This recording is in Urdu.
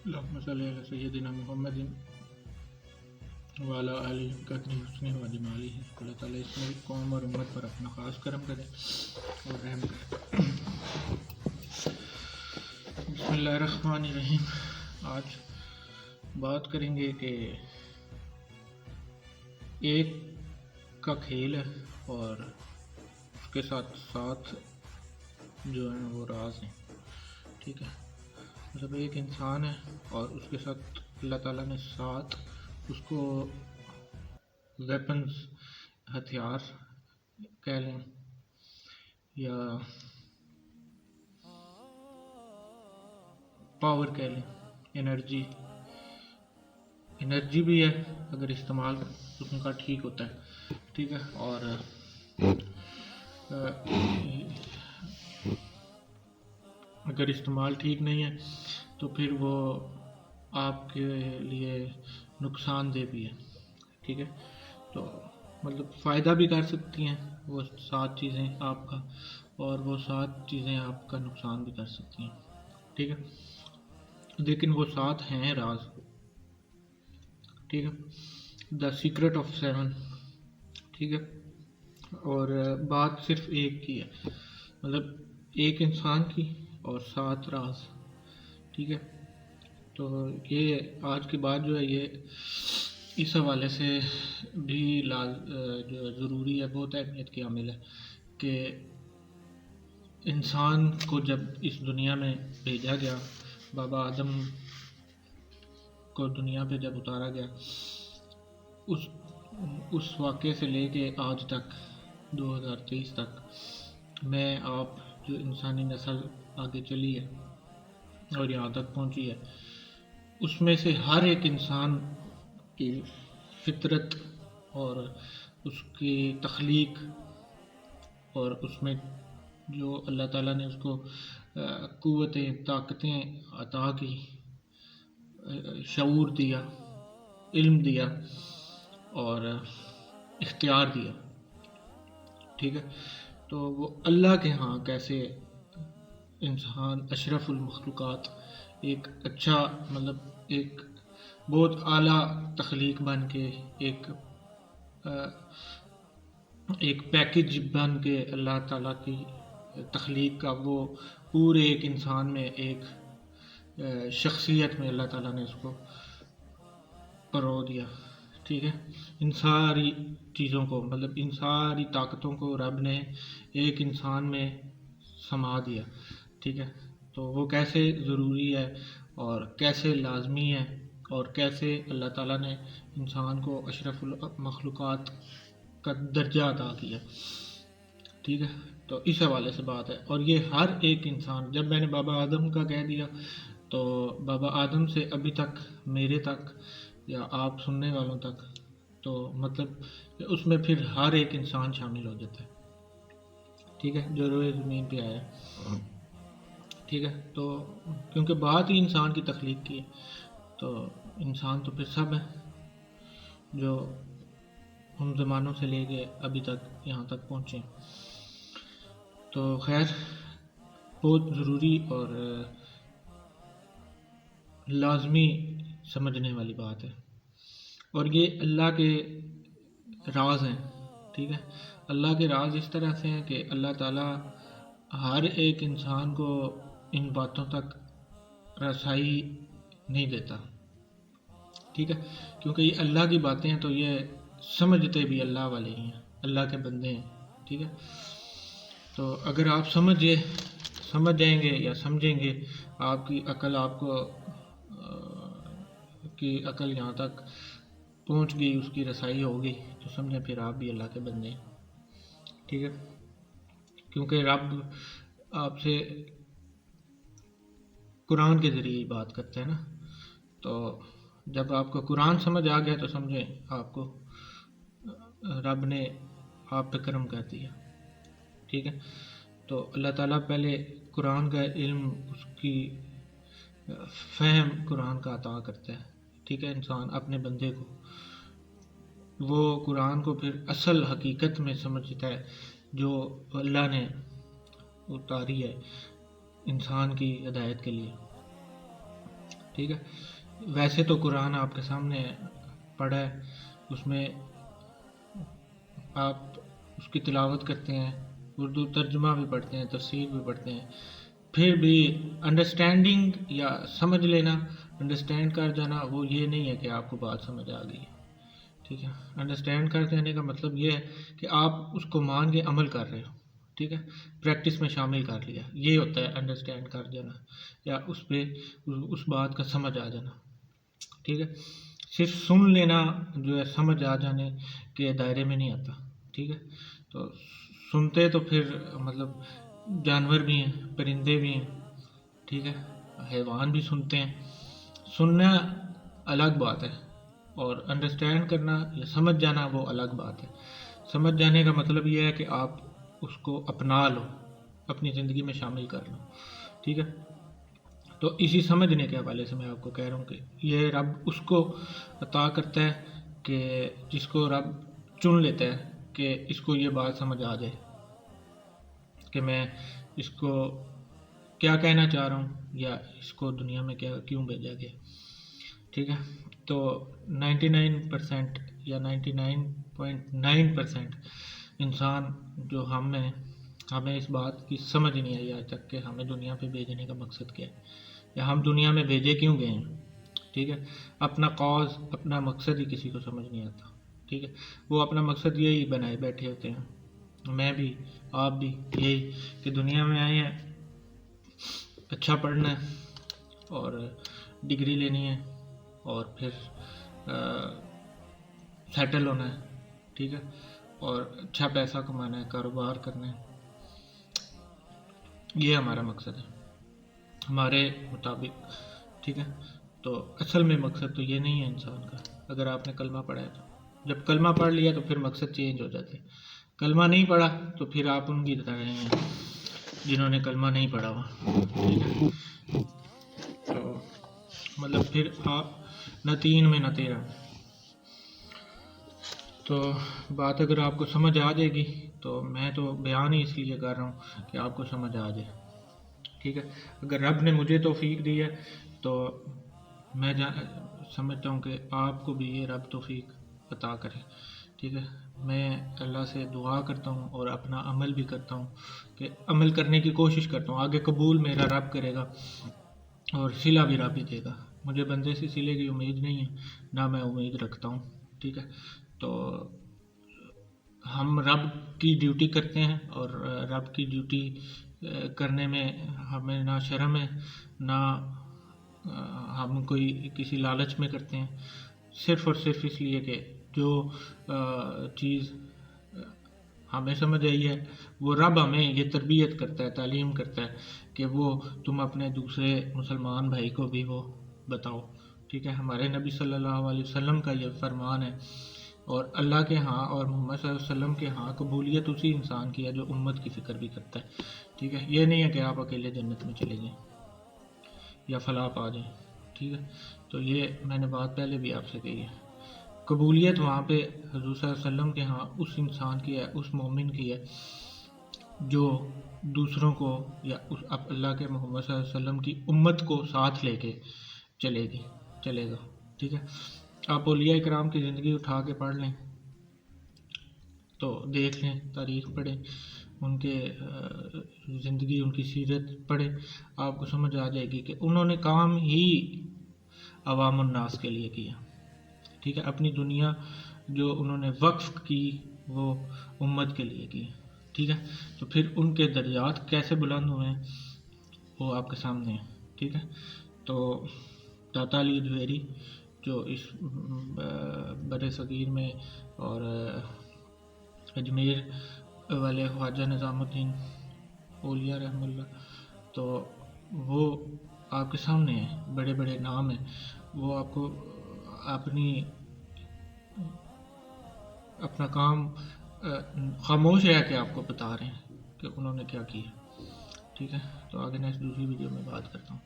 اللهم صل علی سیدنا محمد وعلی آلہ قدر حسن و جمالہ۔ اللہ تعالیٰ اس ملک قوم اور امت پر اپنا خاص کرم کرے اور رحم کرے۔ بسم اللہ الرحمن الرحیم۔ آج بات کریں گے کہ ایک کا کھیل ہے اور اس کے ساتھ ساتھ جو ہیں وہ راز ہیں، ٹھیک ہے۔ مطلب ایک انسان ہے اور اس کے ساتھ اللہ تعالیٰ نے ساتھ اس کو ویپنز، ہتھیار کہہ لیں یا پاور کہہ لیں، انرجی بھی ہے اگر استعمال اس کا ٹھیک ہوتا ہے، ٹھیک ہے۔ اور اگر استعمال ٹھیک نہیں ہے تو پھر وہ آپ کے لیے نقصان دہ بھی ہے، ٹھیک ہے۔ تو مطلب فائدہ بھی کر سکتی ہیں وہ 7 چیزیں آپ کا، اور وہ 7 چیزیں آپ کا نقصان بھی کر سکتی ہیں، ٹھیک ہے۔ لیکن وہ 7 ہیں راز، ٹھیک ہے، دا سیکرٹ آف 7، ٹھیک ہے۔ اور بات صرف ایک کی ہے، مطلب ایک انسان کی اور 7 راز، ٹھیک ہے۔ تو یہ آج کی بات جو ہے یہ اس حوالے سے بھی جو ضروری ہے، بہت اہمیت کی حامل ہے کہ انسان کو جب اس دنیا میں بھیجا گیا، بابا آدم کو دنیا پہ جب اتارا گیا، اس واقعے سے لے کے آج تک 2023 تک میں آپ جو انسانی نسل آگے چلی ہے اور یہاں تک پہنچی ہے، اس میں سے ہر ایک انسان کی فطرت اور اس کی تخلیق اور اس میں جو اللہ تعالیٰ نے اس کو قوتیں، طاقتیں عطا کی، شعور دیا، علم دیا اور اختیار دیا، ٹھیک ہے۔ تو وہ اللہ کے ہاں کیسے انسان اشرف المخلوقات، ایک اچھا مطلب ایک بہت اعلیٰ تخلیق بن کے ایک پیکج بن کے اللہ تعالیٰ کی تخلیق کا وہ پورے ایک انسان میں ایک شخصیت میں اللہ تعالیٰ نے اس کو پرو دیا، ٹھیک ہے۔ ان ساری چیزوں کو، مطلب ان ساری طاقتوں کو رب نے ایک انسان میں سما دیا، ٹھیک ہے۔ تو وہ کیسے ضروری ہے اور کیسے لازمی ہے اور کیسے اللہ تعالیٰ نے انسان کو اشرف المخلوقات کا درجہ عطا کیا، ٹھیک ہے۔ تو اس حوالے سے بات ہے، اور یہ ہر ایک انسان، جب میں نے بابا آدم کا کہہ دیا تو بابا آدم سے ابھی تک میرے تک یا آپ سننے والوں تک، تو مطلب اس میں پھر ہر ایک انسان شامل ہو جاتا ہے، ٹھیک ہے، جو روئے زمین پہ آیا، ٹھیک ہے۔ تو کیونکہ بات ہی انسان کی تخلیق کی ہے، تو انسان تو پھر سب ہے جو ہم زمانوں سے لے کے ابھی تک یہاں تک پہنچے۔ تو خیر بہت ضروری اور لازمی سمجھنے والی بات ہے، اور یہ اللہ کے راز ہیں، ٹھیک ہے۔ اللہ کے راز اس طرح سے ہیں کہ اللہ تعالیٰ ہر ایک انسان کو ان باتوں تک رسائی نہیں دیتا، ٹھیک ہے، کیونکہ یہ اللہ کی باتیں ہیں، تو یہ سمجھتے بھی اللہ والے ہی ہیں، اللہ کے بندے ہیں، ٹھیک ہے۔ تو اگر آپ سمجھ جائیں گے یا سمجھیں گے، آپ کی عقل، آپ کو کی عقل یہاں تک پہنچ گئی، اس کی رسائی ہو گئی، تو سمجھیں پھر آپ بھی اللہ کے بندے ہیں، ٹھیک ہے۔ کیونکہ رب آپ سے قرآن کے ذریعے بات کرتا ہے نا، تو جب آپ کو قرآن سمجھ آ گیا تو سمجھیں آپ کو رب نے آپ پہ کرم کر دیا، ٹھیک ہے۔ تو اللہ تعالیٰ پہلے قرآن کا علم، اس کی فہم قرآن کا عطا کرتا ہے، ٹھیک ہے، انسان اپنے بندے کو، وہ قرآن کو پھر اصل حقیقت میں سمجھتا ہے جو اللہ نے اتاری ہے انسان کی ہدایت کے لیے، ٹھیک ہے. ویسے تو قرآن آپ کے سامنے پڑھا ہے، اس میں آپ اس کی تلاوت کرتے ہیں، اردو ترجمہ بھی پڑھتے ہیں، تفسیر بھی پڑھتے ہیں، پھر بھی انڈرسٹینڈنگ یا سمجھ لینا، انڈرسٹینڈ کر جانا، وہ یہ نہیں ہے کہ آپ کو بات سمجھ آ گئی. ٹھیک ہے. انڈرسٹینڈ کر جانے کا مطلب یہ ہے کہ آپ اس کو مان کے عمل کر رہے ہو. ٹھیک ہے. پریکٹس میں شامل کر لیا، یہ ہوتا ہے انڈرسٹینڈ کر جانا، یا اس پہ اس بات کا سمجھ آ جانا. ٹھیک ہے. صرف سن لینا جو ہے سمجھ آ جانے کے دائرے میں نہیں آتا. ٹھیک ہے. تو سنتے تو پھر مطلب جانور بھی ہیں، پرندے بھی ہیں، ٹھیک ہے، حیوان بھی سنتے ہیں. سننا الگ بات ہے، اور انڈرسٹینڈ کرنا یا سمجھ جانا وہ الگ بات ہے. سمجھ جانے کا مطلب یہ ہے کہ آپ اس کو اپنا لو، اپنی زندگی میں شامل کر لو. ٹھیک ہے. تو اسی سمجھنے کے حوالے سے میں آپ کو کہہ رہا ہوں کہ یہ رب اس کو عطا کرتا ہے کہ جس کو رب چن لیتا ہے کہ اس کو یہ بات سمجھ آ جائے کہ میں اس کو کیا کہنا چاہ رہا ہوں، یا اس کو دنیا میں کیوں بھیجا گیا. ٹھیک ہے. تو 99% یا 99.9% انسان جو ہمیں اس بات کی سمجھ نہیں آئی آج تک کہ ہمیں دنیا پہ بھیجنے کا مقصد کیا ہے، یا ہم دنیا میں بھیجے کیوں گئے ہیں. ٹھیک ہے. اپنا کاز، اپنا مقصد ہی کسی کو سمجھ نہیں آتا. ٹھیک ہے. وہ اپنا مقصد یہی بنائے بیٹھے ہوتے ہیں، میں بھی، آپ بھی، یہی کہ دنیا میں آئے ہیں، اچھا پڑھنا ہے اور ڈگری لینی ہے اور پھر سیٹل ہونا ہے. ٹھیک ہے. اور اچھا پیسہ کمانا ہے، کاروبار کرنا ہے. یہ ہمارا مقصد ہے ہمارے مطابق. ٹھیک ہے. تو اصل میں مقصد تو یہ نہیں ہے انسان کا. اگر آپ نے کلمہ پڑھا ہے تو جب کلمہ پڑھ لیا تو پھر مقصد چینج ہو جاتے ہیں. کلمہ نہیں پڑھا تو پھر آپ ان کی طرح ہیں جنہوں نے کلمہ نہیں پڑھا ہوا. ٹھیک ہے. تو مطلب پھر آپ نہ تین میں نہ تیرہ. تو بات اگر آپ کو سمجھ آ جائے گی تو میں تو بیان ہی اس لیے کر رہا ہوں کہ آپ کو سمجھ آ جائے. ٹھیک ہے. اگر رب نے مجھے توفیق دی ہے تو میں سمجھتا ہوں کہ آپ کو بھی یہ رب توفیق عطا کرے. ٹھیک ہے. میں اللہ سے دعا کرتا ہوں اور اپنا عمل بھی کرتا ہوں کہ عمل کرنے کی کوشش کرتا ہوں. آگے قبول میرا رب کرے گا اور صلہ بھی رب ہی دے گا. مجھے بندے سے صلے کی امید نہیں ہے، نہ میں امید رکھتا ہوں. ٹھیک ہے. تو ہم رب کی ڈیوٹی کرتے ہیں، اور رب کی ڈیوٹی کرنے میں ہمیں نہ شرم ہے، نہ ہم کوئی کسی لالچ میں کرتے ہیں. صرف اور صرف اس لیے کہ جو چیز ہمیں سمجھ آئی ہے وہ رب ہمیں یہ تربیت کرتا ہے، تعلیم کرتا ہے کہ وہ تم اپنے دوسرے مسلمان بھائی کو بھی وہ بتاؤ. ٹھیک ہے. ہمارے نبی صلی اللہ علیہ وسلم کا یہ فرمان ہے، اور اللہ کے ہاں اور محمد صلی اللہ علیہ وسلم کے ہاں قبولیت اسی انسان کی ہے جو امت کی فکر بھی کرتا ہے. ٹھیک ہے. یہ نہیں ہے کہ آپ اکیلے جنت میں چلے جائیں یا فلاح پا جائیں. ٹھیک ہے. تو یہ میں نے بات پہلے بھی آپ سے کہی ہے. قبولیت وہاں پہ حضور صلی اللہ علیہ وسلم کے ہاں اس انسان کی ہے، اس مومن کی ہے جو دوسروں کو یا اللہ کے محمد صلی اللہ علیہ وسلم کی امت کو ساتھ لے کے چلے گا. ٹھیک ہے. آپ اولیاء کرام کی زندگی اٹھا کے پڑھ لیں تو دیکھ لیں، تاریخ پڑھیں، ان کے زندگی، ان کی سیرت پڑھیں، آپ کو سمجھ آ جائے گی کہ انہوں نے کام ہی عوام الناس کے لیے کیا. ٹھیک ہے. اپنی دنیا جو انہوں نے وقف کی وہ امت کے لیے کی. ٹھیک ہے. تو پھر ان کے درجات کیسے بلند ہوئے ہیں وہ آپ کے سامنے ہے. ٹھیک ہے. تو داتا علی حجویری جو اس بر صغیر میں اور اجمیر والے خواجہ نظام الدین اولیاء رحمہ اللہ، تو وہ آپ کے سامنے ہیں، بڑے بڑے نام ہیں. وہ آپ کو اپنا کام خاموش ہے کہ آپ کو بتا رہے ہیں کہ انہوں نے کیا کیا. ٹھیک ہے. تو آگے نیکسٹ دوسری ویڈیو میں بات کرتا ہوں.